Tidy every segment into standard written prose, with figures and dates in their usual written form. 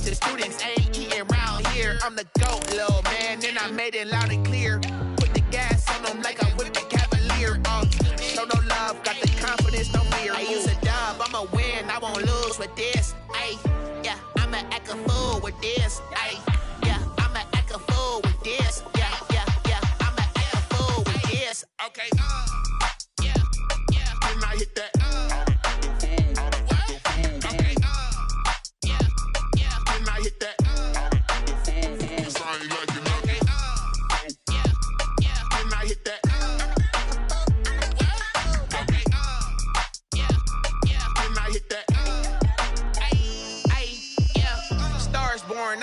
The students ain't eating round here. I'm the GOAT, little man, and I made it loud and clear. Put the gas on them like I'm with the Cavalier. Show no love, got the confidence, no fear. I use a dub, I'ma win, I won't lose with this. Ay, yeah, I'ma act a fool with this. Ay, yeah, I'ma act a fool with this. Yeah, yeah, yeah, I'ma act a fool with this. Okay, yeah, yeah, when I hit that.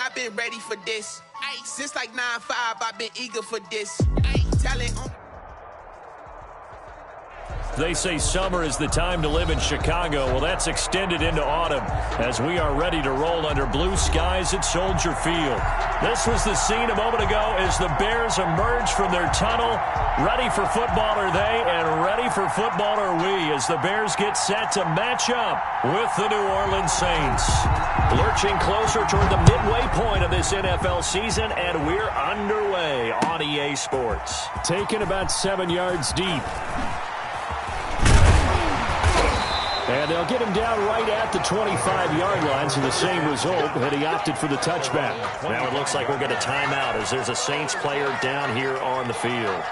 I've been ready for this. Since like 9-5, I've been eager for this. Talent on. They say summer is the time to live in Chicago. Well, that's extended into autumn as we are ready to roll under blue skies at Soldier Field. This was the scene a moment ago as the Bears emerged from their tunnel. Ready for football are they, and ready for football are we as the Bears get set to match up with the New Orleans Saints. Lurching closer toward the midway point of this NFL season, and we're underway on EA Sports. Taken about 7 yards deep. And they'll get him down right at the 25-yard line, so the same result, and he opted for the touchback. Now it looks like we'll get a timeout as there's a Saints player down here on the field.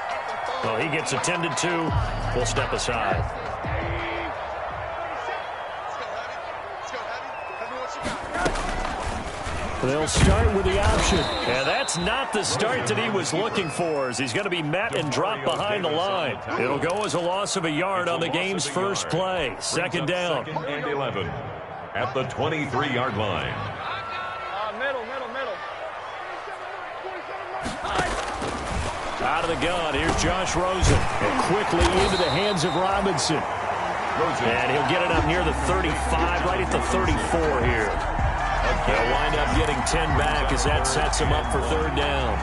Well, he gets attended to. We'll step aside. They'll start with the option. And that's not the start that he was looking for, as he's going to be met and dropped behind the line. It'll go as a loss of a yard on the game's first play. Second down. 2nd and 11 at the 23-yard line. Middle. Out of the gun, here's Josh Rosen. And quickly into the hands of Robinson. And he'll get it up near the 35, right at the 34 here. They'll wind up getting 10 back as that sets him up for third down.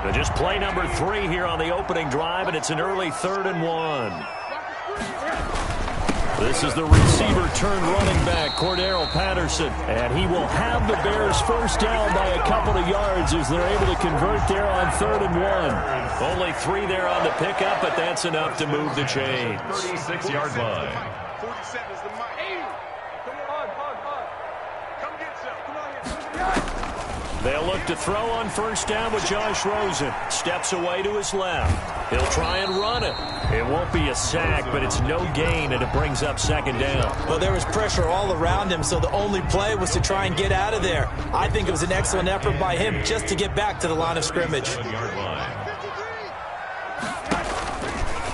But just play number 3 here on the opening drive, and it's an early 3rd and 1. This is the receiver turned running back, Cordero Patterson. And he will have the Bears first down by a couple of yards as they're able to convert there on 3rd and 1. Only 3 there on the pickup, but that's enough to move the chains. 36-yard line. 47 is the mic. Come get some. Come on here. They'll look to throw on first down with Josh Rosen. Steps away to his left. He'll try and run it. It won't be a sack, but it's no gain, and it brings up second down. Well, there was pressure all around him, so the only play was to try and get out of there. I think it was an excellent effort by him just to get back to the line of scrimmage.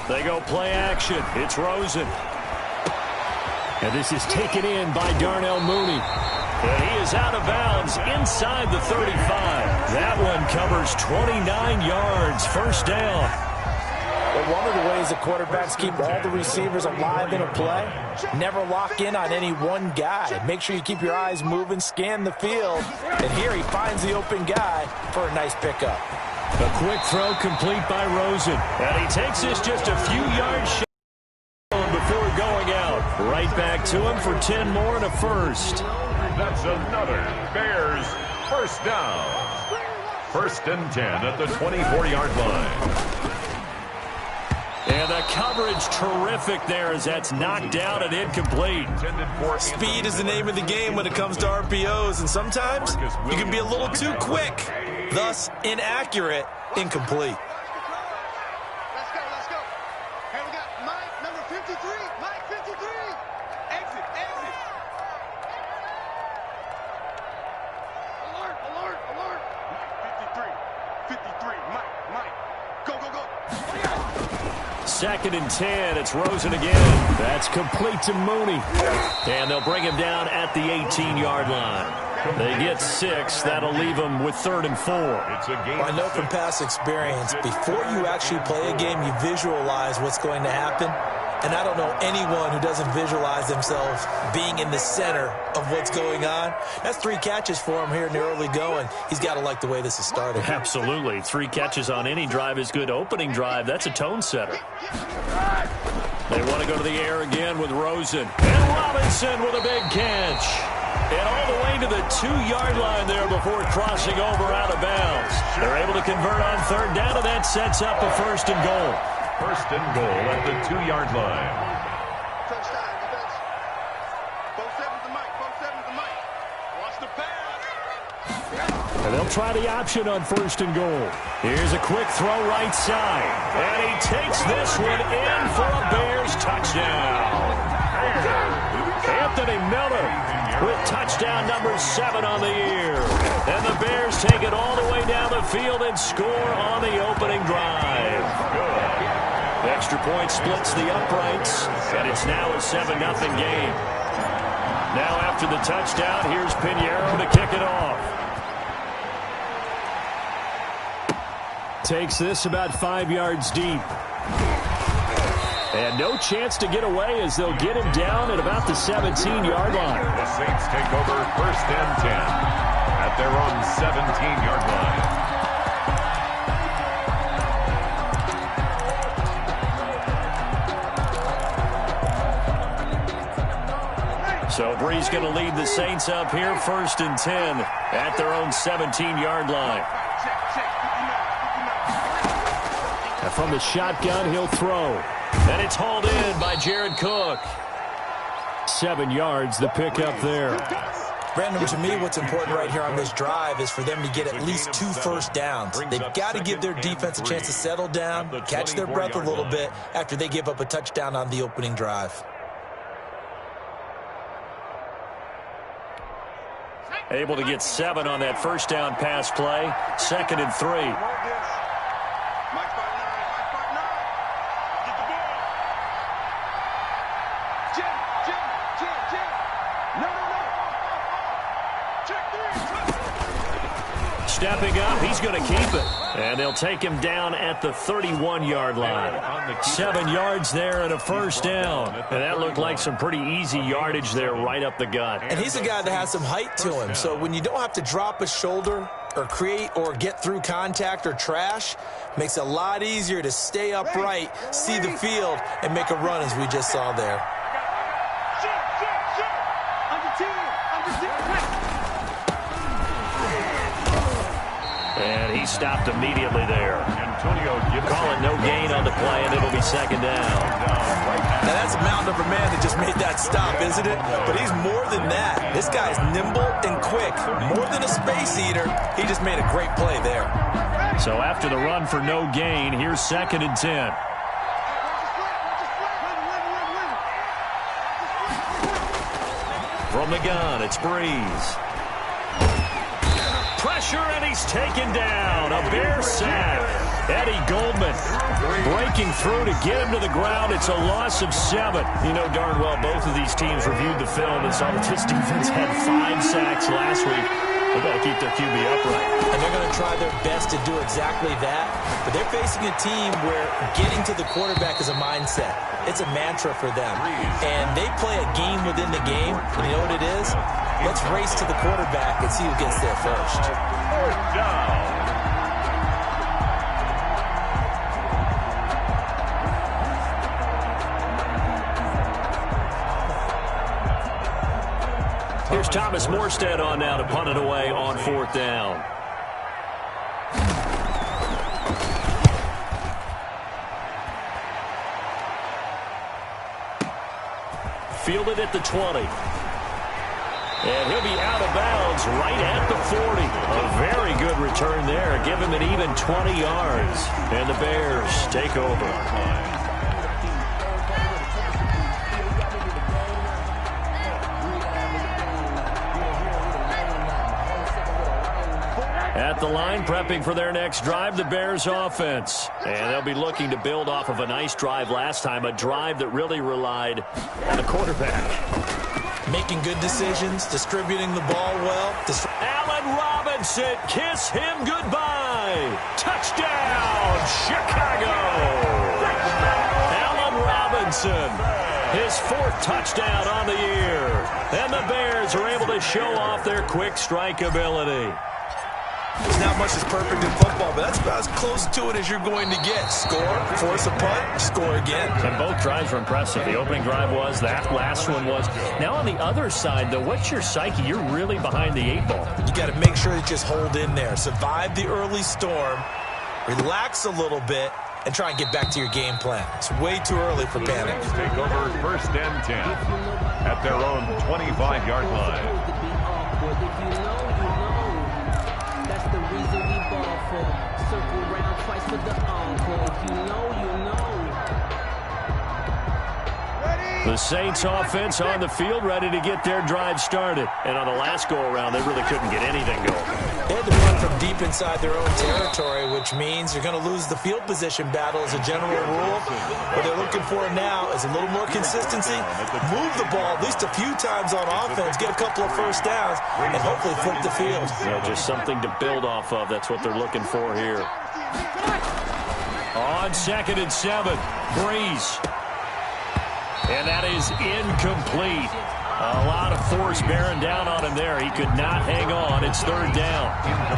They go play action. It's Rosen. And this is taken in by Darnell Mooney. And he is out of bounds inside the 35. That one covers 29 yards. First down. Well, one of the ways the quarterbacks keep all the receivers alive in a play, never lock in on any one guy. Make sure you keep your eyes moving, scan the field. And here he finds the open guy for a nice pickup. A quick throw complete by Rosen. And he takes this just a few yards before going out. Right back to him for 10 more and a first. That's another Bears first down. 1st and 10 at the 24-yard line. And the coverage terrific there as that's knocked down and incomplete. Speed is the name of the game when it comes to RPOs, and sometimes you can be a little too quick, thus inaccurate, incomplete. Let's go. Hey, we got Mike, number 53. Mike, 53. Exit. Alert. Mike, 53. Mike. Go. 2nd and 10. It's Rosen again. That's complete to Mooney. And they'll bring him down at the 18-yard line. They get 6. That'll leave them with 3rd and 4. Well, I know from past experience, before you actually play a game, you visualize what's going to happen. And I don't know anyone who doesn't visualize themselves being in the center of what's going on. That's 3 catches for him here in the early going. He's got to like the way this is started. Absolutely. 3 catches on any drive is good. Opening drive, that's a tone setter. They want to go to the air again with Rosen. And Robinson with a big catch. And all the way to the 2-yard line there before crossing over out of bounds. They're able to convert on third down, and that sets up a 1st and goal. 1st and goal at the 2-yard line. Touchdown, defense. 4-7's the mic. 4-7's the mic. Watch the pass. And they'll try the option on 1st and goal. Here's a quick throw right side. And he takes this one in for a Bears touchdown. Anthony Miller with touchdown number 7 on the year. And the Bears take it all the way down the field and score on the opening drive. The extra point splits the uprights, and it's now a 7-0 game. Now after the touchdown, here's Pinheiro to kick it off. Takes this about 5 yards deep. And no chance to get away as they'll get him down at about the 17-yard line. The Saints take over 1st and 10 at their own 17-yard line. So Brees going to lead the Saints up here 1st and 10 at their own 17-yard line. And from the shotgun, he'll throw. And it's hauled in by Jared Cook. 7 yards, the pickup there. Brandon, to me, what's important right here on this drive is for them to get at least 2 first downs. They've got to give their defense a chance to settle down, catch their breath a little bit after they give up a touchdown on the opening drive. Able to get 7 on that 1st down pass play. 2nd and 3. Stepping up, he's going to keep it. And they'll take him down at the 31-yard line. 7 yards there and a 1st down. And that looked like some pretty easy yardage there right up the gut. And he's a guy that has some height to him. So when you don't have to drop a shoulder or create or get through contact or trash, makes it a lot easier to stay upright, see the field, and make a run as we just saw there. And he stopped immediately there. Calling no gain on the play, and it'll be 2nd down. Now that's a mountain of a man that just made that stop, isn't it? But he's more than that. This guy's nimble and quick. More than a space eater, he just made a great play there. So after the run for no gain, here's 2nd and 10. From the gun, it's Brees. Pressure, and he's taken down. A Bear sack. Eddie Goldman breaking through to get him to the ground. It's a loss of 7. You know darn well both of these teams reviewed the film and saw that this defense had 5 sacks last week. They've got to keep their QB upright. And they're going to try their best to do exactly that. But they're facing a team where getting to the quarterback is a mindset. It's a mantra for them. And they play a game within the game. And you know what it is? Let's race to the quarterback and see who gets there first. 4th down. Here's Thomas Morstead on now to punt it away on 4th down. Fielded at the 20. And he'll be out of bounds right at the 40. A very good return there. Give him an even 20 yards. And the Bears take over. At the line, prepping for their next drive, the Bears offense. And they'll be looking to build off of a nice drive last time, a drive that really relied on the quarterback. Making good decisions, distributing the ball well. Allen Robinson, kiss him goodbye. Touchdown, Chicago. Allen Robinson, his 4th touchdown on the year. And the Bears are able to show off their quick strike ability. There's not much that's perfect in football, but that's about as close to it as you're going to get. Score, force a punt, score again. And both drives were impressive. The opening drive was, that last one was. Now on the other side, though, what's your psyche? You're really behind the 8 ball. You got to make sure you just hold in there. Survive the early storm, relax a little bit, and try and get back to your game plan. It's way too early for panic. Take over 1st and 10 at their own 25-yard line. That's the reason we ball for. Circle round twice for the encore. If you know, you know. The Saints offense on the field, ready to get their drive started. And on the last go-around, they really couldn't get anything going. They had to run from deep inside their own territory, which means you're going to lose the field position battle as a general rule. What they're looking for now is a little more consistency, move the ball at least a few times on offense, get a couple of first downs, and hopefully flip the field. Yeah, just something to build off of. That's what they're looking for here. On 2nd and 7, Breeze. And that is incomplete. A lot of force bearing down on him there. He could not hang on. It's 3rd down.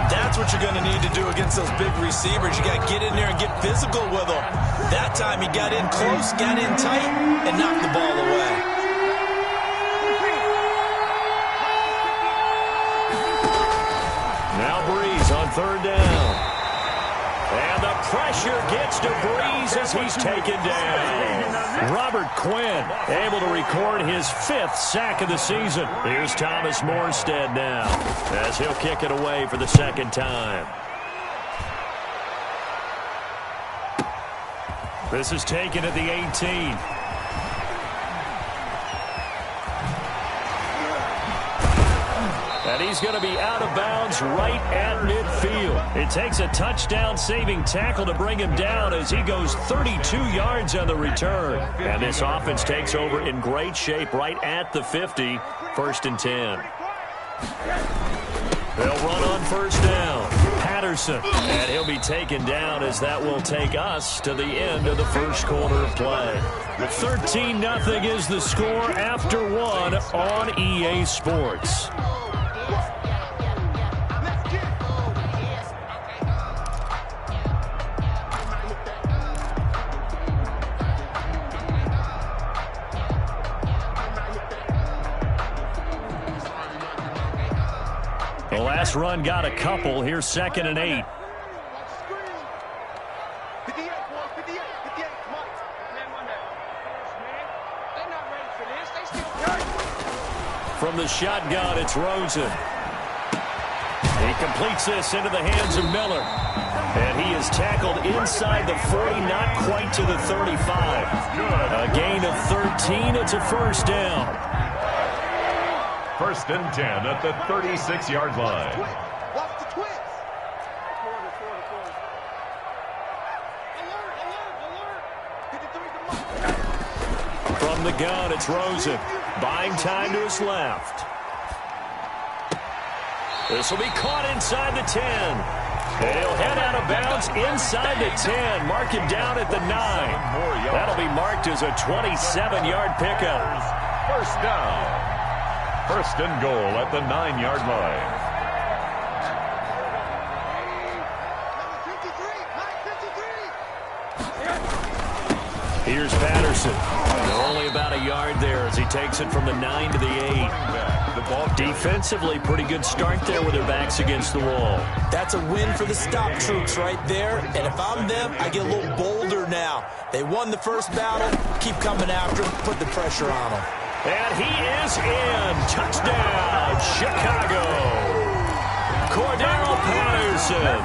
That's what you're going to need to do against those big receivers. You got to get in there and get physical with them. That time he got in close, got in tight, and knocked the ball away. Now Breeze on 3rd down. And the pressure gets to Breeze as he's taken down. Robert Quinn able to record his 5th sack of the season. Here's Thomas Morstead now as he'll kick it away for the 2nd time. This is taken at the 18. And he's going to be out of bounds right at midfield. It takes a touchdown-saving tackle to bring him down as he goes 32 yards on the return. And this offense takes over in great shape right at the 50, 1st and 10. They'll run on 1st down. Patterson, and he'll be taken down as that will take us to the end of the 1st quarter of play. 13-0 is the score after 1 on EA Sports. The last run got a couple. Here's 2nd and 8. From the shotgun, it's Rosen. He completes this into the hands of Miller. And he is tackled inside the 40, not quite to the 35. A gain of 13. It's a 1st down. 1st and 10 at the 36-yard line. Watch the twist. From the gun, it's Rosen. Buying time to his left. This will be caught inside the 10. And he'll head out of bounds inside the 10. Mark him down at the 9. That'll be marked as a 27-yard pickup. 1st down. 1st and goal at the 9-yard line. Here's Patterson. Only about a yard there as he takes it from the 9 to the 8. Defensively, pretty good start there with their backs against the wall. That's a win for the stop troops right there. And if I'm them, I get a little bolder now. They won the 1st battle. Keep coming after them. Put the pressure on them. And he is in. Touchdown, Chicago. Cordero Patterson,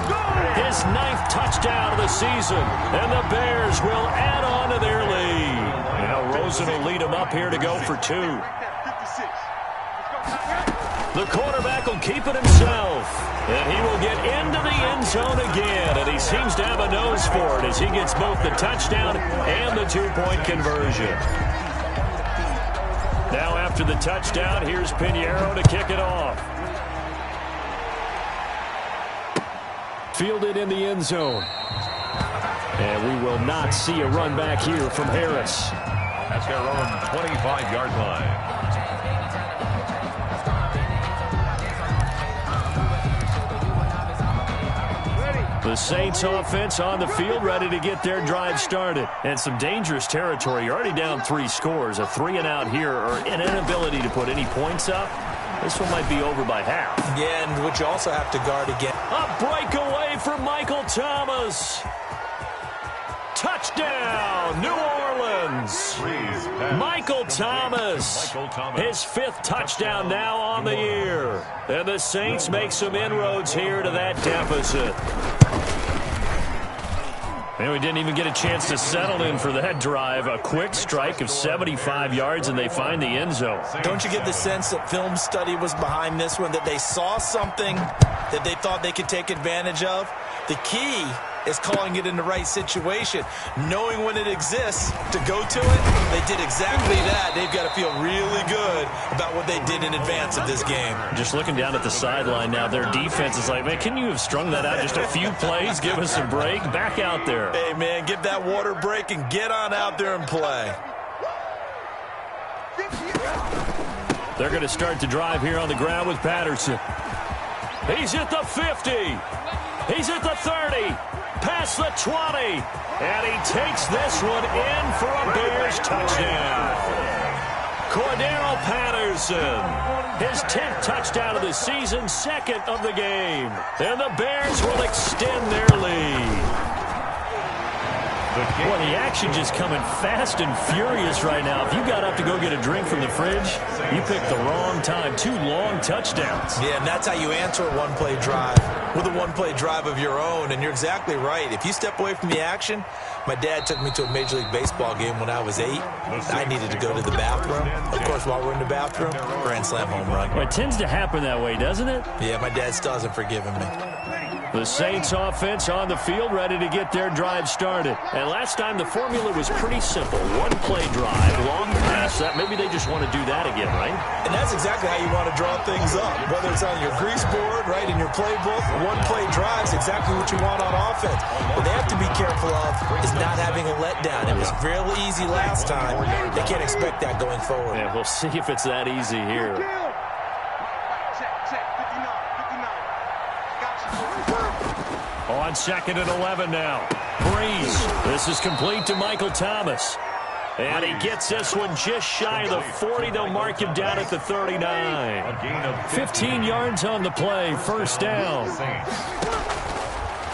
his 9th touchdown of the season. And the Bears will add on to their lead. Now Rosen will lead them up here to go for 2. The quarterback will keep it himself. And he will get into the end zone again. And he seems to have a nose for it as he gets both the touchdown and the 2-point conversion. Now after the touchdown, here's Pinheiro to kick it off. Fielded in the end zone. And we will not see a run back here from Harris. At their own 25-yard line. The Saints offense on the field, ready to get their drive started. And some dangerous territory. You're already down 3 scores. A 3-and-out here, or an inability to put any points up. This one might be over by half. Yeah, and what you also have to guard again. A breakaway for Michael Thomas. Touchdown, New Orleans. Michael Thomas. His 5th touchdown now on the year. And the Saints make some inroads here to that deficit. And we didn't even get a chance to settle in for that drive. A quick strike of 75 yards, and they find the end zone. Don't you get the sense that film study was behind this one, that they saw something that they thought they could take advantage of? The key is calling it in the right situation, knowing when it exists to go to it. They did exactly that. They've got to feel really good about what they did in advance of this game. Just looking down at the sideline now, their defense is like, man, can you have strung that out just a few plays? Give us a break. Back out there. Hey, man, give that water break and get on out there and play. They're going to start the drive here on the ground with Patterson. He's at the 50. He's at the 30. Past the 20. And he takes this one in for a Bears touchdown. Cordero Patterson. His 10th touchdown of the season, 2nd of the game. And the Bears will extend their lead. Boy, the action just coming fast and furious right now. If you got up to go get a drink from the fridge, you picked the wrong time. 2 long touchdowns. Yeah, and that's how you answer a one-play drive, with a one-play drive of your own. And you're exactly right. If you step away from the action, my dad took me to a Major League Baseball game when I was 8. I needed to go to the bathroom. Of course, while we're in the bathroom, grand slam home run. Well, it tends to happen that way, doesn't it? Yeah, my dad still hasn't forgiven me. The Saints offense on the field, ready to get their drive started. And last time the formula was pretty simple. One-play drive, long pass. Maybe they just want to do that again, right? And that's exactly how you want to draw things up. Whether it's on your grease board, right, in your playbook, one-play drive is exactly what you want on offense. What they have to be careful of is not having a letdown. It was real easy last time. They can't expect that going forward. Yeah, we'll see if it's that easy here. On 2nd and 11 now. Breeze. This is complete to Michael Thomas. And he gets this one just shy of the 40. They'll mark him down at the 39. 15 yards on the play. First down.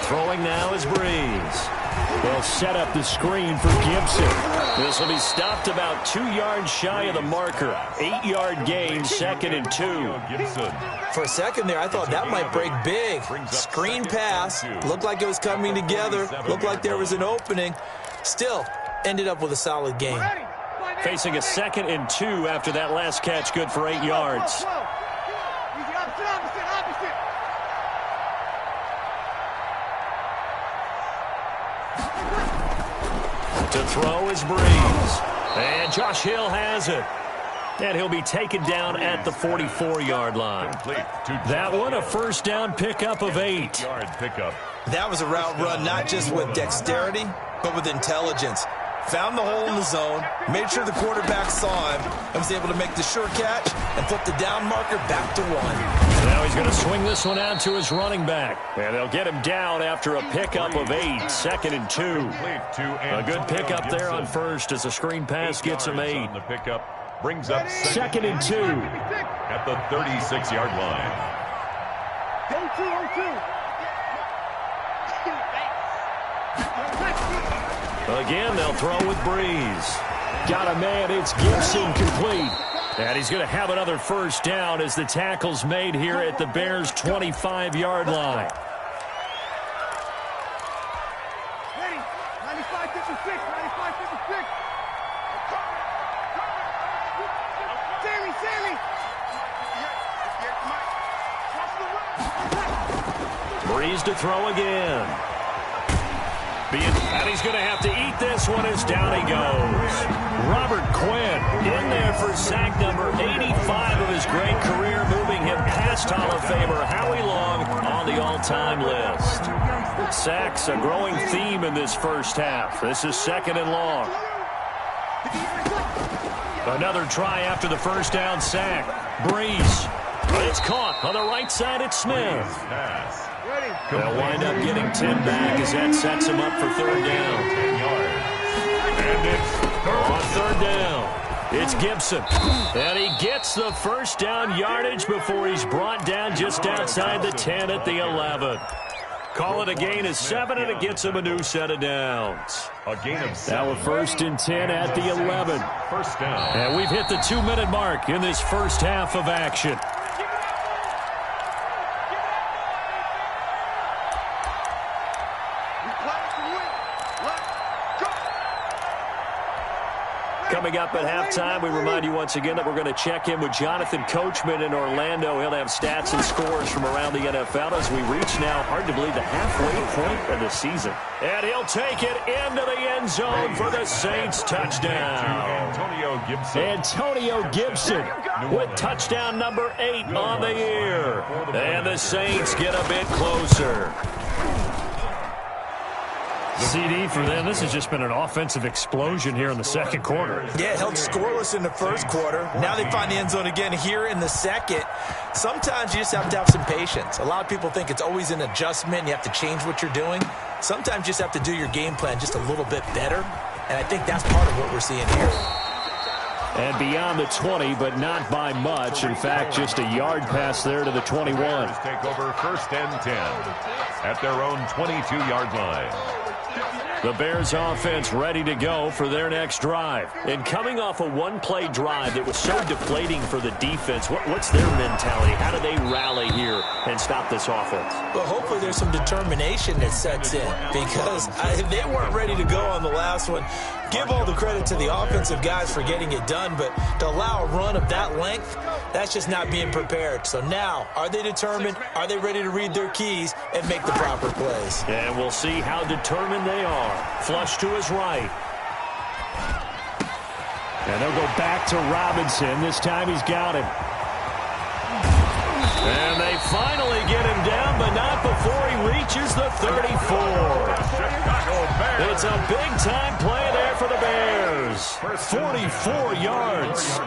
Throwing now is Breeze. They'll set up the screen for Gibson. This will be stopped about 2 yards shy of the marker. 8-yard gain, 2nd and 2. For a second there, I thought that might break big. Screen pass. Looked like it was coming together. Looked like there was an opening. Still, ended up with a solid game. Facing a 2nd and 2 after that last catch, good for 8 yards. To throw is Breeze. And Josh Hill has it. And he'll be taken down at the 44-yard line. That one, a first down pickup of 8. That was a route run not just with dexterity, but with intelligence. Found the hole in the zone, made sure the quarterback saw him, and was able to make the sure catch and flip the down marker back to 1. Now he's going to swing this one out to his running back. And they'll get him down after a pickup of 8, 2nd and 2. A good pickup there on first as a screen pass gets him 8. The pickup brings up 2nd and 2. At the 36-yard line. Again, they'll throw with Breeze. Got a man, it's Gibson, complete. And he's going to have another first down as the tackle's made here at the Bears' 25-yard line. Ready? 95-56, 95-56. Sammy. Breeze to throw again. And he's going to have to eat this one as down he goes. Robert Quinn in there for sack number 85 of his great career, moving him past Hall of Famer Howie Long on the all-time list. Sacks, a growing theme in this first half. This is 2nd and long. Another try after the first down sack. Breeze. It's caught on the right side. It's Smith. They'll wind up getting 10 back as that sets him up for third down. 10 yards. And it's On third down, it's Gibson. And he gets the first down yardage before he's brought down just outside the 10 at the 11. Call it a gain of 7, and it gets him a new set of downs. a gain of 7. Now a 1st and 10 at the 11. First down. And we've hit the 2-minute mark in this first half of action. Coming up at halftime, we remind you once again that we're going to check in with Jonathan Coachman in Orlando. He'll have stats and scores from around the NFL as we reach now, hard to believe, the halfway point of the season. And he'll take it into the end zone for the Saints touchdown. Antonio Gibson with touchdown number 8 on the year. And the Saints get a bit closer. CD for them. This has just been an offensive explosion here in the second quarter. Yeah, held scoreless in the first quarter. Now they find the end zone again here in the second. Sometimes you just have to have some patience. A lot of people think it's always an adjustment. You have to change what you're doing. Sometimes you just have to do your game plan just a little bit better. And I think that's part of what we're seeing here. And beyond the 20, but not by much. In fact, just a yard pass there to the 21. Take over 1st and 10 at their own 22-yard line. The Bears offense ready to go for their next drive. And coming off a one-play drive that was so deflating for the defense, what's their mentality? How do they rally here and stop this offense? Well, hopefully there's some determination that sets in because they weren't ready to go on the last one. Give all the credit to the offensive guys for getting it done, but to allow a run of that length, that's just not being prepared. So now, are they determined? Are they ready to read their keys and make the proper plays? And we'll see how determined they are. Flush to his right. And they'll go back to Robinson. This time he's got him. And they finally get him down, but not before he reaches the 34. It's a big-time play there for the Bears. 44 yards.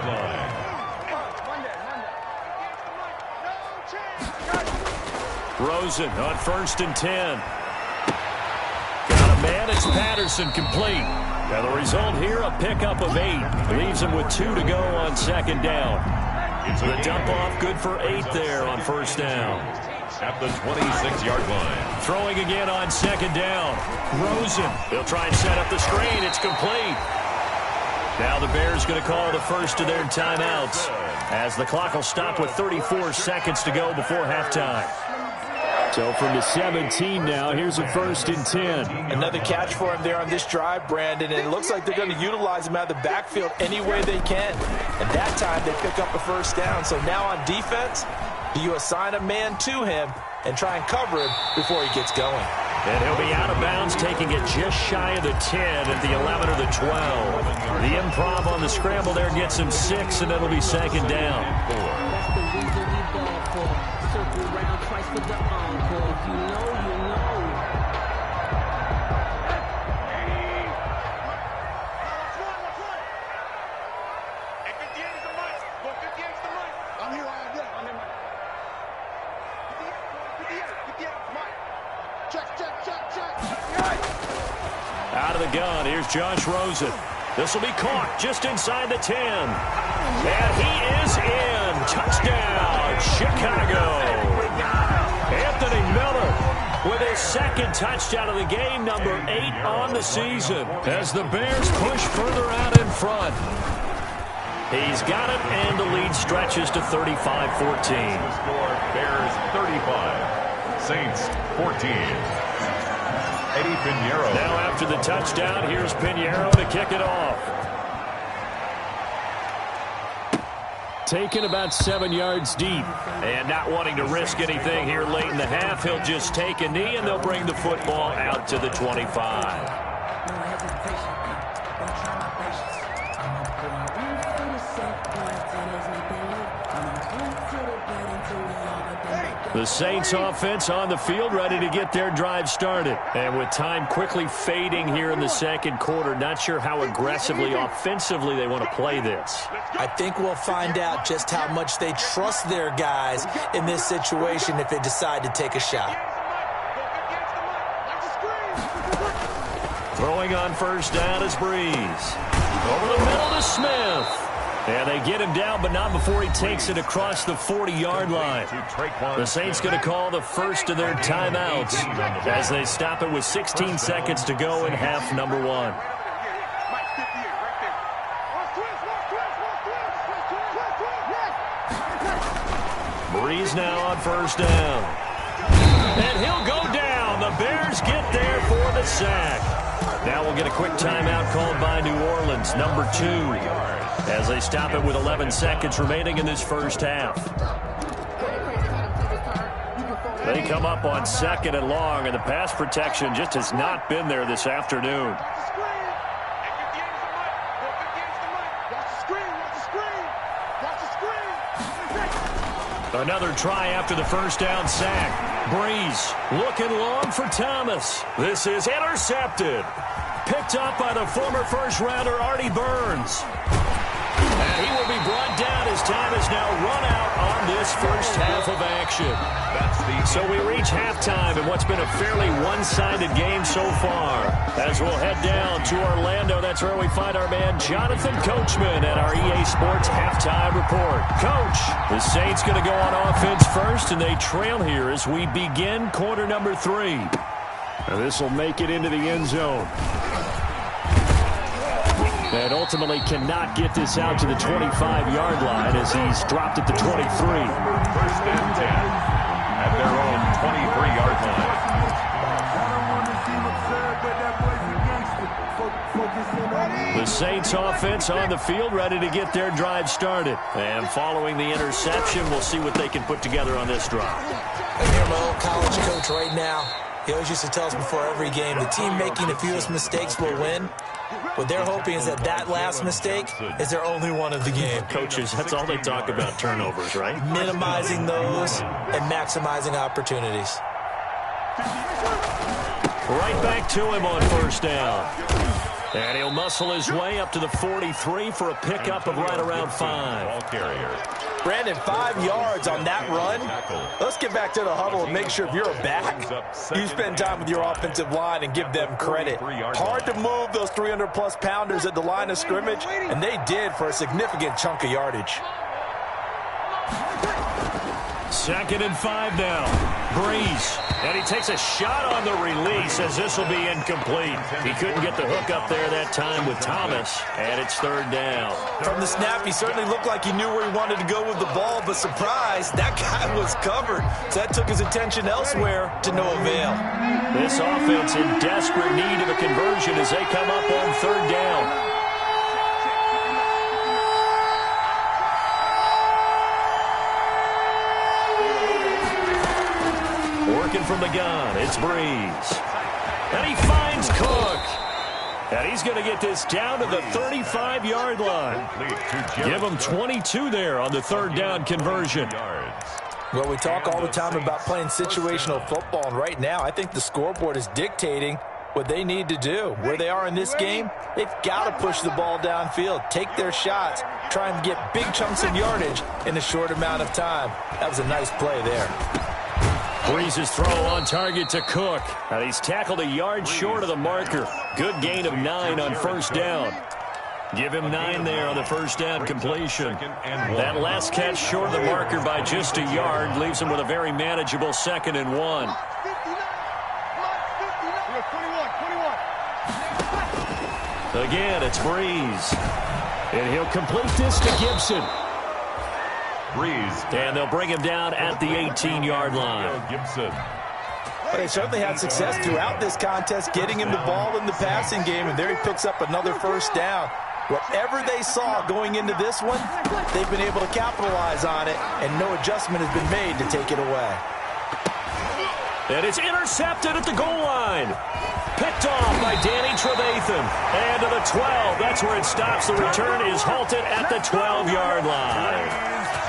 Rosen on 1st and 10. Got a man. It's Patterson complete. Now the result here, a pickup of 8. Leaves him with 2 to go on 2nd down. The dump-off good for 8 there on 1st down. At the 26-yard line. Throwing again on 2nd down. Rosen. They'll try and set up the screen. It's complete. Now the Bears going to call the first of their timeouts as the clock will stop with 34 seconds to go before halftime. So from the 17 now, here's a 1st and 10. Another catch for him there on this drive, Brandon, and it looks like they're going to utilize him out of the backfield any way they can. And that time they pick up a 1st down. So now on defense, do you assign a man to him and try and cover him before he gets going? And he'll be out of bounds, taking it just shy of the 10 at the 11 or the 12. The improv on the scramble there gets him 6, and it'll be 2nd down. That's the reason we ball for. Circle round twice for the encore. If you know, you know. Hey, 58 is the mic. Go, 58 is the mic. I'm here all day. I'm in my 58 is the mic. Check. Out of the gun, here's Josh Rosen. This will be caught just inside the 10. And he is in. Touchdown, Chicago. Anthony Miller with his 2nd touchdown of the game, number 8 on the season, as the Bears push further out in front. He's got it, and the lead stretches to 35-14. Score Bears 35, Saints 14. Eddie Pinheiro. Now after the touchdown, here's Pinheiro to kick it off. Taken about 7 yards deep. And not wanting to risk anything here late in the half, he'll just take a knee, and they'll bring the football out to the 25. The Saints offense on the field, ready to get their drive started. And with time quickly fading here in the second quarter, not sure how aggressively, offensively they want to play this. I think we'll find out just how much they trust their guys in this situation if they decide to take a shot. Throwing on first down is Breeze. Over the middle to Smith. And they get him down, but not before he takes it across the 40-yard line. The Saints going to call the first of their timeouts as they stop it with 16 seconds to go in half number 1. Breeze now on first down. And he'll go down. The Bears get there for the sack. Now we'll get a quick timeout called by New Orleans, number 2, as they stop it with 11 seconds remaining in this first half. They come up on 2nd and long, and the pass protection just has not been there this afternoon. Another try after the first down sack. Breeze looking long for Thomas. This is intercepted. Picked up by the former first-rounder Artie Burns. And he will be brought down as time is now run out on this first half of action. So we reach halftime in what's been a fairly one-sided game so far. As we'll head down to Orlando, that's where we find our man Jonathan Coachman at our EA Sports Halftime Report. Coach, the Saints going to go on offense first, and they trail here as we begin quarter number 3. Now this will make it into the end zone. And ultimately cannot get this out to the 25-yard line as he's dropped at the 23. First and 10 at their own 23-yard line. The Saints offense on the field, ready to get their drive started. And following the interception, we'll see what they can put together on this drive. I hear my old college coach right now. He always used to tell us before every game, the team making the fewest mistakes will win. What they're hoping is that last mistake is their only one of the game. Coaches, that's all they talk about, turnovers, right? Minimizing those and maximizing opportunities. Right back to him on first down. And he'll muscle his way up to the 43 for a pickup of right around 5. Brandon, 5 yards on that run. Let's get back to the huddle and make sure if you're a back, you spend time with your offensive line and give them credit. Hard to move those 300-plus pounders at the line of scrimmage, and they did for a significant chunk of yardage. 2nd and 5 now. Breeze. And he takes a shot on the release as this will be incomplete. He couldn't get the hook up there that time with Thomas, and it's 3rd down. From the snap, he certainly looked like he knew where he wanted to go with the ball, but surprise, that guy was covered. So that took his attention elsewhere to no avail. This offense in desperate need of a conversion as they come up on 3rd down. Working from the gun, it's Breeze. And he finds Cook. And he's going to get this down to the 35-yard line. Give him 22 there on the 3rd down conversion. Well, we talk all the time about playing situational football, and right now I think the scoreboard is dictating what they need to do. Where they are in this game, they've got to push the ball downfield, take their shots, try and get big chunks of yardage in a short amount of time. That was a nice play there. Breeze's throw on target to Cook. And he's tackled a yard short of the marker. Good gain of 9 on first down. Give him 9 there on the first down completion. That last catch short of the marker by just a yard leaves him with a very manageable 2nd and 1. Again, it's Breeze. And he'll complete this to Gibson. Breeze. And they'll bring him down at the 18-yard line. Gibson. But they certainly had success throughout this contest, getting him the ball in the passing game, and there he picks up another first down. Whatever they saw going into this one, they've been able to capitalize on it, and no adjustment has been made to take it away. And it's intercepted at the goal line. Picked off by Danny Trevathan. And to the 12. That's where it stops. The return is halted at the 12-yard line.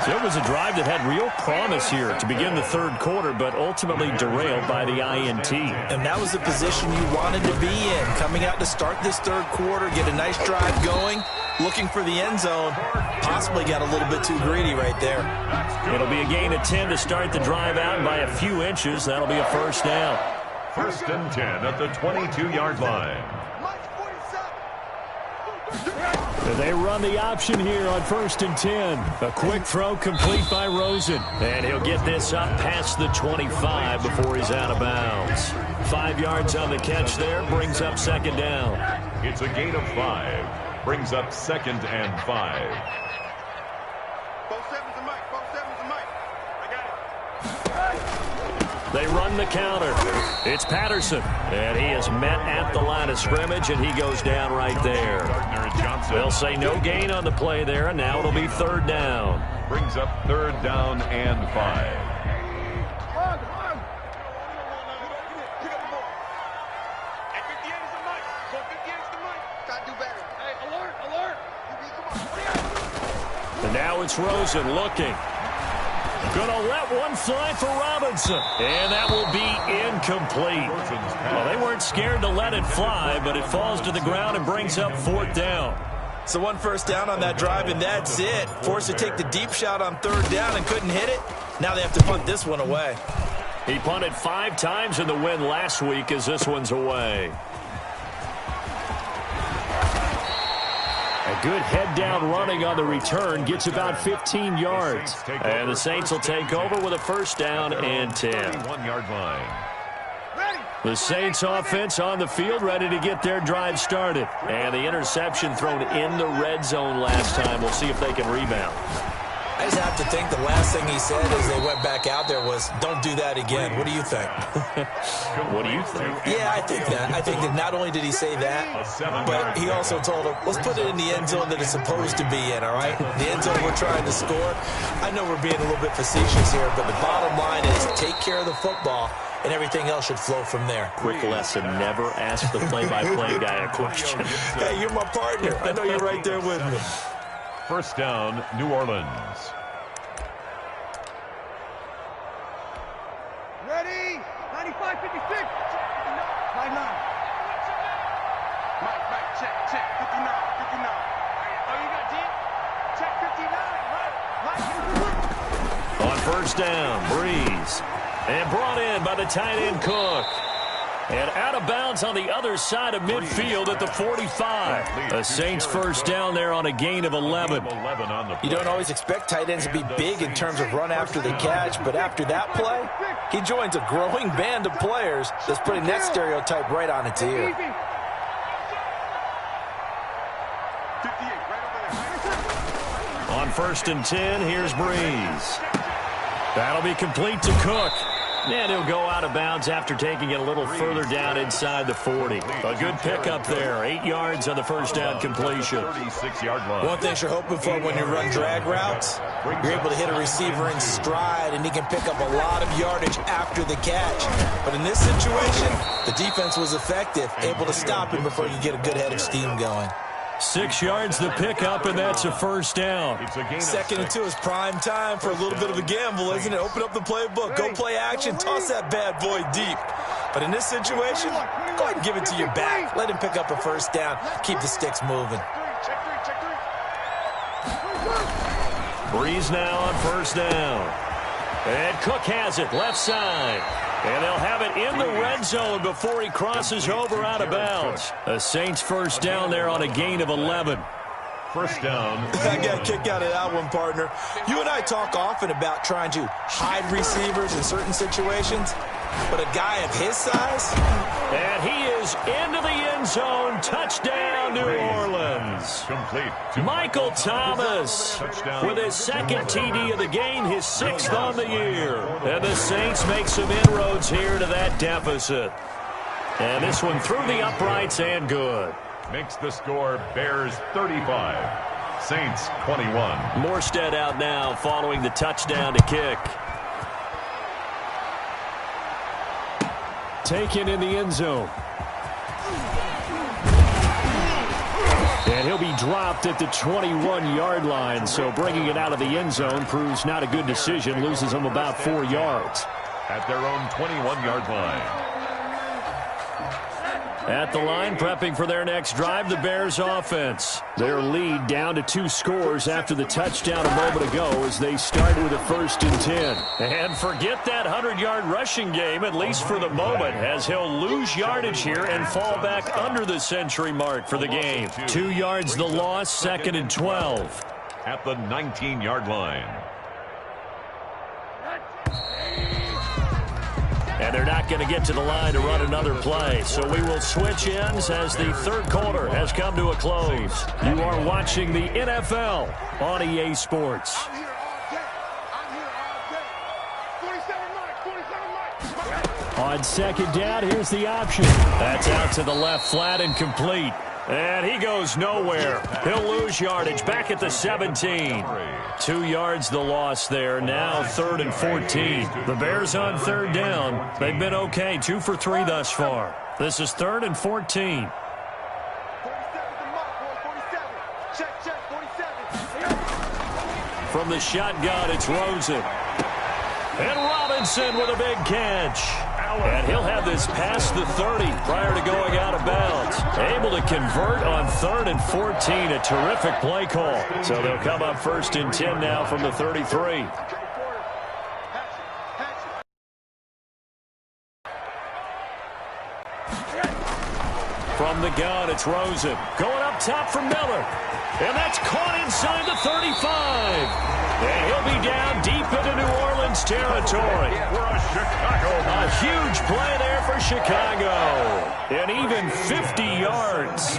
So it was a drive that had real promise here to begin the 3rd quarter, but ultimately derailed by the INT. And that was the position you wanted to be in, coming out to start this 3rd quarter, get a nice drive going, looking for the end zone. Possibly got a little bit too greedy right there. It'll be a gain of 10 to start the drive out by a few inches. That'll be a first down. 1st and 10 at the 22-yard line. And they run the option here on 1st and 10. A quick throw complete by Rosen. And he'll get this up past the 25 before he's out of bounds. 5 yards on the catch there, brings up 2nd down. It's a gain of 5. Brings up 2nd and 5. They run the counter. It's Patterson. And he is met at the line of scrimmage, and he goes down right there. They'll say no gain on the play there, and now it'll be 3rd down. Brings up 3rd down and 5. And now it's Rosen looking. Gonna let one fly for Robinson. And that will be incomplete. Well, they weren't scared to let it fly, but it falls to the ground and brings up 4th down. So 1 first down on that drive, and that's it. Forced to take the deep shot on 3rd down and couldn't hit it. Now they have to punt this one away. He punted 5 times in the win last week as this one's away. A good head-down running on the return gets about 15 yards. And the Saints will take over with a 1st down and 10. 31-yard line. The Saints offense on the field ready to get their drive started. And the interception thrown in the red zone last time. We'll see if they can rebound. I just have to think the last thing he said as they went back out there was, don't do that again. What do you think? What do you think? Yeah, I think that. I think that not only did he say that, but he also told him, let's put it in the end zone that it's supposed to be in, all right? The end zone we're trying to score. I know we're being a little bit facetious here, but the bottom line is take care of the football, and everything else should flow from there. Quick lesson, never ask the play-by-play guy a question. Hey, you're my partner. I know you're right there with me. 1st down, New Orleans. Ready? 95, 56. 59. Mike, check. 59. Oh, you got deep? Check 59. On 1st down, Breeze. And brought in by the tight end Cook. And out of bounds on the other side of midfield at the 45. The Saints 1st down there on a gain of 11. You don't always expect tight ends to be big in terms of run after the catch, but after that play, he joins a growing band of players that's putting that stereotype right on its ear. On 1st and 10, here's Breeze. That'll be complete to Cook. And he'll go out of bounds after taking it a little further down inside the 40. A good pickup there. 8 yards on the 1st down completion. 36-yard line. One thing you're hoping for when you run drag routes, you're able to hit a receiver in stride, and he can pick up a lot of yardage after the catch. But in this situation, the defense was effective, able to stop him before you get a good head of steam going. 6 yards the pickup, and that's a 1st down. 2nd and 2 is prime time for a little bit of a gamble, isn't it? Open up the playbook, go play action, toss that bad boy deep. But in this situation, go ahead and give it to your back. Let him pick up a 1st down. Keep the sticks moving. Breeze now on 1st down. And Cook has it, left side. And they'll have it in the red zone before he crosses over out of bounds. The Saints 1st down there on a gain of 11. 1st down. I got a kick out of that one, partner. You and I talk often about trying to hide receivers in certain situations, but a guy of his size? And he is into the end zone. Touchdown, New Orleans. Complete. Michael Thomas with his 2nd TD of the game, his 6th on the year. And the Saints make some inroads here to that deficit. And this one through the uprights and good. Makes the score Bears 35, Saints 21. Morstead out now following the touchdown to kick. Taken in the end zone. And he'll be dropped at the 21-yard line, so bringing it out of the end zone proves not a good decision, loses him about 4 yards. At their own 21-yard line. At the line, prepping for their next drive, the Bears offense. Their lead down to 2 scores after the touchdown a moment ago as they start with a 1st and 10. And forget that 100-yard rushing game, at least for the moment, as he'll lose yardage here and fall back under the century mark for the game. 2 yards the loss, 2nd and 12. At the 19-yard line. And they're not going to get to the line to run another play. So we will switch ends as the 3rd quarter has come to a close. You are watching the NFL on EA Sports. I'm here all day. 47 Mike. On 2nd down, here's the option. That's out to the left, flat and complete. And he goes nowhere. He'll lose yardage back at the 17. 2 yards the loss there. Now 3rd and 14. The Bears on 3rd down. They've been okay. 2 for 3 thus far. This is 3rd and 14. 47 Mike, boy. 47. Check, 47. From the shotgun, it's Rosen. And Robinson with a big catch. And he'll have this past the 30 prior to going out of bounds. Able to convert on 3rd and 14. A terrific play call. So they'll come up 1st and 10 now from the 33. From the gun, it's Rosen. Going up top for Miller. And that's caught inside the 35. And he'll be down deep into New Orleans territory. A huge play there for Chicago. And even 50 yards.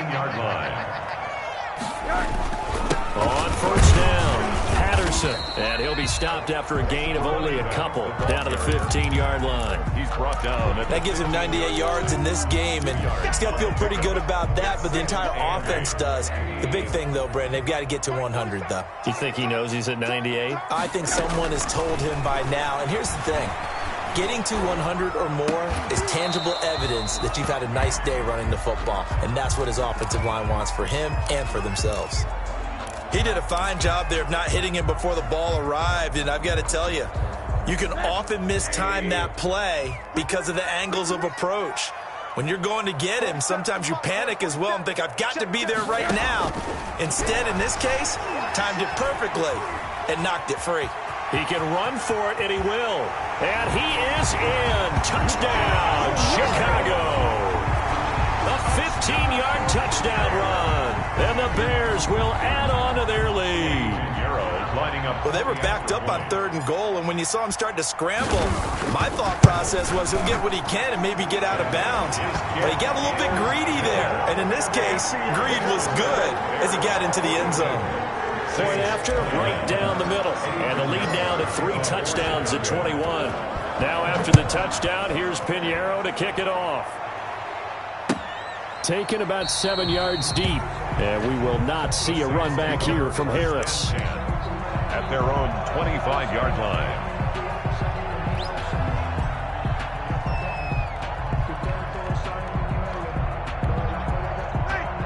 On 1st down, Patterson. And he'll be stopped after a gain of only a couple down to the 15-yard line. He's brought down. That gives him 98 yards in this game, and he's got to feel pretty good about that, but the entire offense does. The big thing, though, Brandon, they've got to get to 100, though. Do you think he knows he's at 98? I think someone has told him by now, and here's the thing. Getting to 100 or more is tangible evidence that you've had a nice day running the football, and that's what his offensive line wants for him and for themselves. He did a fine job there of not hitting him before the ball arrived, and I've got to tell you, you can often mistime that play because of the angles of approach. When you're going to get him, sometimes you panic as well and think, I've got to be there right now. Instead, in this case, timed it perfectly and knocked it free. He can run for it, and he will. And he is in. Touchdown, Chicago. A 15-yard touchdown run. And the Bears will add on to their lead. Well, they were backed up on 3rd and goal, and when you saw him start to scramble, my thought process was he'll get what he can and maybe get out of bounds. But he got a little bit greedy there, and in this case, greed was good as he got into the end zone. Point after, right down the middle. And the lead down to 3 touchdowns at 21. Now after the touchdown, here's Pinheiro to kick it off. Taken about 7 yards deep. And we will not see a run back here from Harris. At their own 25-yard line.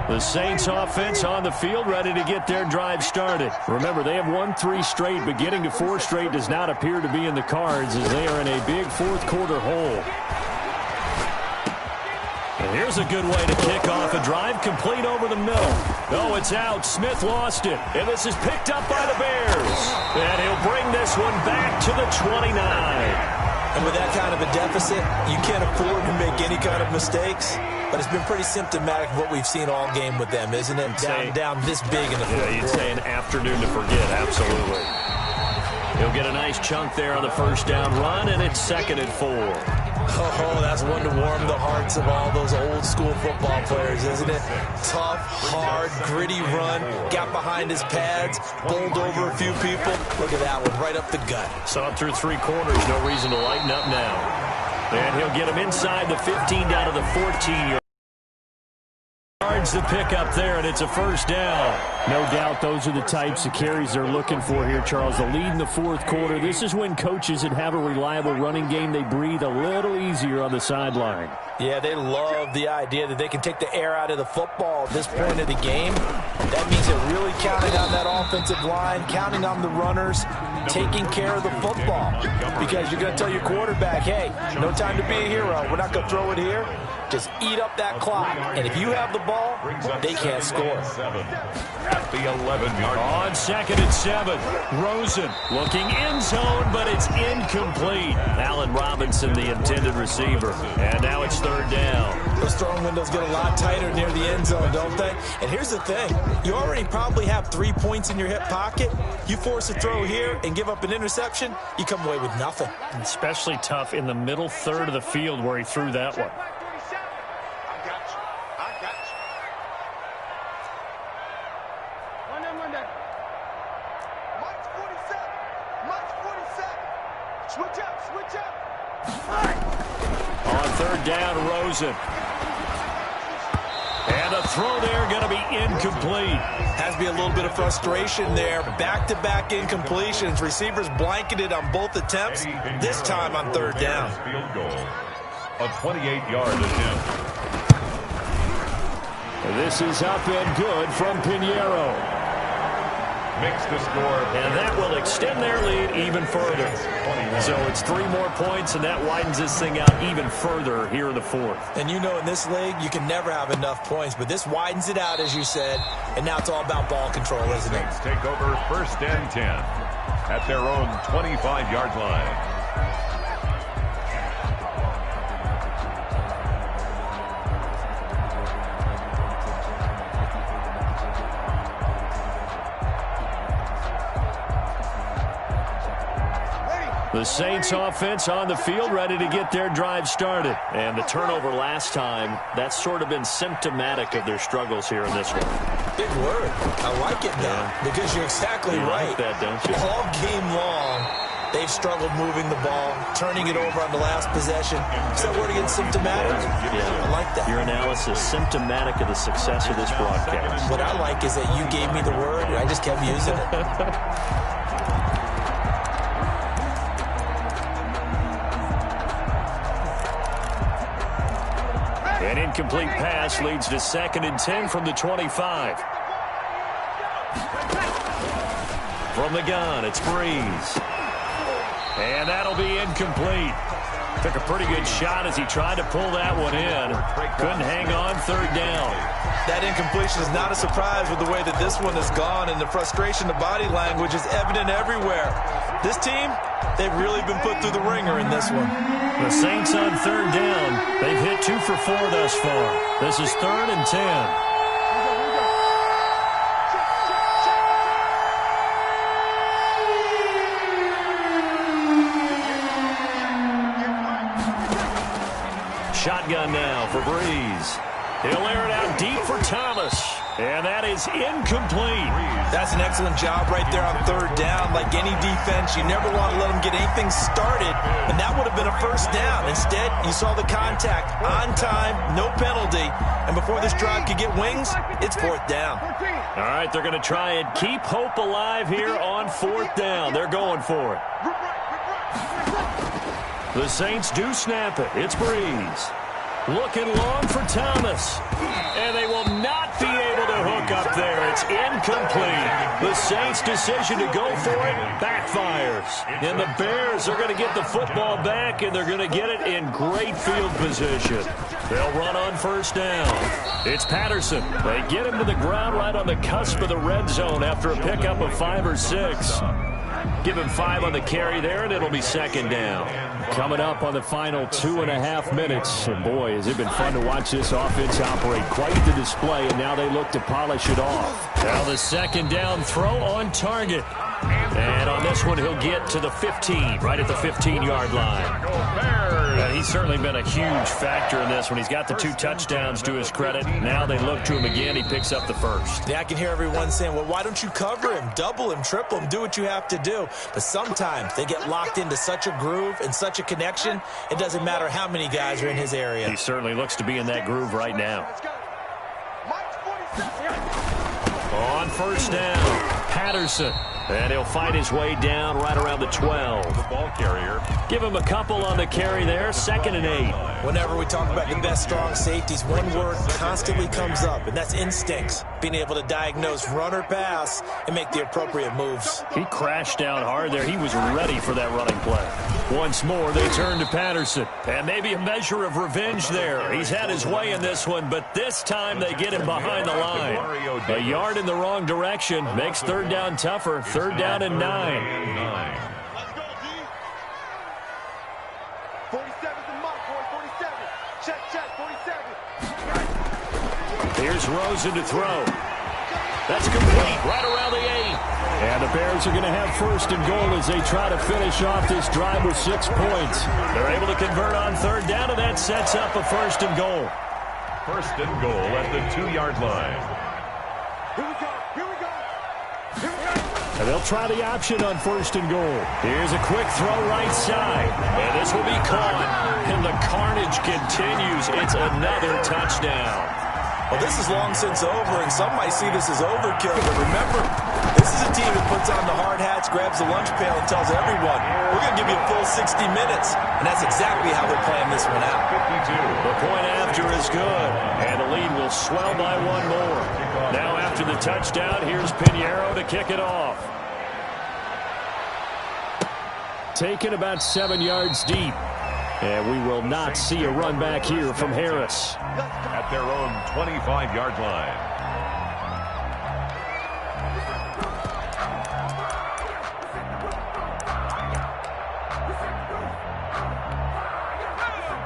The Saints offense on the field, ready to get their drive started. Remember, they have won 3 straight, but getting to 4 straight does not appear to be in the cards as they are in a big 4th quarter hole. And here's a good way to kick off a drive, complete over the middle. Oh, it's out. Smith lost it. And this is picked up by the Bears. And he'll bring this one back to the 29. And with that kind of a deficit, you can't afford to make any kind of mistakes. But it's been pretty symptomatic of what we've seen all game with them, isn't it? Down this big in the fourth. Yeah, you'd say an afternoon to forget. Absolutely. He'll get a nice chunk there on the 1st down run, and it's 2nd and 4. Oh, that's one to warm the hearts of all those old school football players, isn't it? Tough, hard, gritty run, got behind his pads, bowled over a few people. Look at that one, right up the gut. Saw it through 3 quarters, no reason to lighten up now. And he'll get him inside the 15 down to the 14-yard. Yards to pick up there, and it's a 1st down. No doubt those are the types of carries they're looking for here, Charles. The lead in the 4th quarter. This is when coaches that have a reliable running game, they breathe a little easier on the sideline. Yeah, they love the idea that they can take the air out of the football at this point of the game. That means they're really counting on that offensive line, counting on the runners, taking care of the football. Because you're going to tell your quarterback, hey, no time to be a hero. We're not going to throw it here. just eat up that clock. And if you have the ball, they can't score. At the 11-yard line. On 2nd and 7, Rosen looking end zone, but it's incomplete. Allen Robinson, the intended receiver. And now it's 3rd down. Those throwing windows get a lot tighter near the end zone, don't they? And here's the thing. You already probably have 3 points in your hip pocket. You force a throw here and give up an interception, you come away with nothing. Especially tough in the middle third of the field where he threw that one. On 3rd down, Rosen. And a throw there going to be incomplete. Has to be a little bit of frustration there. Back-to-back incompletions. Receivers blanketed on both attempts. This time on 3rd down. Field goal. A 28-yard attempt. This is up and good from Pinheiro. Makes the score. And that will extend their lead even further. So it's 3 more points, and that widens this thing out even further here in the 4th. And you know in this league, you can never have enough points, but this widens it out, as you said, and now it's all about ball control, isn't it? Saints take over 1st and 10 at their own 25-yard line. The Saints offense on the field, ready to get their drive started. And the turnover last time, that's sort of been symptomatic of their struggles here in this one. Big word. I like it now, because you're exactly right. Like that, don't you? All game long, they've struggled moving the ball, turning it over on the last possession. Is that word again, symptomatic? Yeah. I like that. Your analysis, symptomatic of the success of this broadcast. What I like is that you gave me the word, and I just kept using it. An incomplete pass leads to 2nd and 10 from the 25. From the gun, it's Breeze. And that'll be incomplete. Took a pretty good shot as he tried to pull that one in. Couldn't hang on 3rd down. That incompletion is not a surprise with the way that this one has gone, and the frustration, the body language is evident everywhere. This team, they've really been put through the ringer in this one. The Saints on 3rd down. They've hit 2 for 4 thus far. This is 3rd and 10. Shotgun now for Breeze. He'll air it out deep for Thomas. And that is incomplete. That's an excellent job right there on 3rd down. Like any defense, you never want to let them get anything started, and that would have been a 1st down. Instead, you saw the contact on time, no penalty, and before this drive could get wings, it's 4th down. All right, they're going to try and keep hope alive here on 4th down. They're going for it. The Saints do snap it. It's Breeze. Looking long for Thomas. And they will not be able to hook up there. It's incomplete. The Saints' decision to go for it backfires. And the Bears are going to get the football back, and they're going to get it in great field position. They'll run on 1st down. It's Patterson. They get him to the ground right on the cusp of the red zone after a pickup of 5 or 6. Give him 5 on the carry there, and it'll be 2nd down. Coming up on the final 2.5 minutes. And boy, has it been fun to watch this offense operate. Quite the display, and now they look to polish it off. Now the 2nd down throw on target. And on this one, he'll get to the 15, right at the 15-yard line. And he's certainly been a huge factor in this one. He's got the 2 touchdowns to his credit. Now they look to him again. He picks up the 1st. Yeah, I can hear everyone saying, well, why don't you cover him, double him, triple him, do what you have to do. But sometimes they get locked into such a groove and such a connection, it doesn't matter how many guys are in his area. He certainly looks to be in that groove right now. On 1st down, Patterson. And he'll fight his way down right around the 12. The ball carrier. Give him a couple on the carry there. 2nd and 8. Whenever we talk about the best strong safeties, one word constantly comes up, and that's instincts. Being able to diagnose run or pass and make the appropriate moves. He crashed down hard there. He was ready for that running play. Once more, they turn to Patterson. And maybe a measure of revenge there. He's had his way in this one, but this time they get him behind the line. A yard in the wrong direction makes third down tougher. Third down and 9. Let's go, D. 47's the mark, boy. 47. Check, 47. Here's Rosen to throw. That's complete right around the 8. And the Bears are going to have first and goal as they try to finish off this drive with 6 points. They're able to convert on third down, and that sets up a first and goal. First and goal at the 2-yard line. Here we go. And they'll try the option on first and goal. Here's a quick throw right side. And this will be caught. And the carnage continues. It's another touchdown. Well, this is long since over, and some might see this as overkill. But remember, this is a team that puts on the hard hats, grabs the lunch pail, and tells everyone, we're going to give you a full 60 minutes. And that's exactly how they're playing this one out. 52. The point after is good. And the lead will swell by one more. Now after the touchdown, here's Pinheiro to kick it off. Taken about 7 yards deep. And we will not see a run back here from Harris. At their own 25-yard line.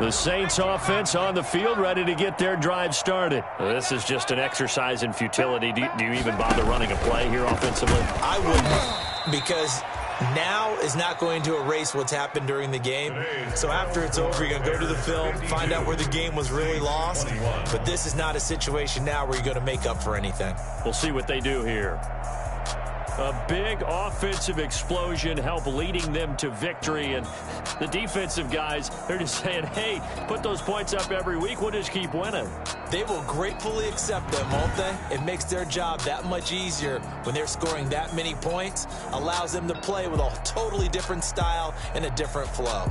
The Saints offense on the field, ready to get their drive started. This is just an exercise in futility. Do you even bother running a play here offensively? I wouldn't, because now is not going to erase what's happened during the game. So after it's over, you're going to go to the film, find out where the game was really lost. But this is not a situation now where you're going to make up for anything. We'll see what they do here. A big offensive explosion help leading them to victory. And the defensive guys, they're just saying, hey, put those points up every week. We'll just keep winning. They will gratefully accept them, won't they? It makes their job that much easier when they're scoring that many points. Allows them to play with a totally different style and a different flow.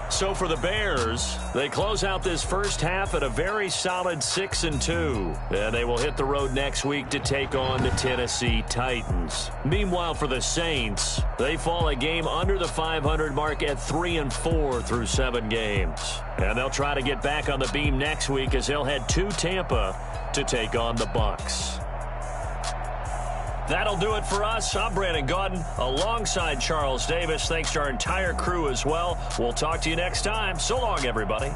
So for the Bears, they close out this first half at a very solid 6-2. And they will hit the road next week to take on the Tennessee Titans. Meanwhile, for the Saints, they fall a game under the 500 mark at 3-4 through 7 games. And they'll try to get back on the beam next week as they'll head to Tampa to take on the Bucs. That'll do it for us. I'm Brandon Gaudin alongside Charles Davis. Thanks to our entire crew as well. We'll talk to you next time. So long, everybody.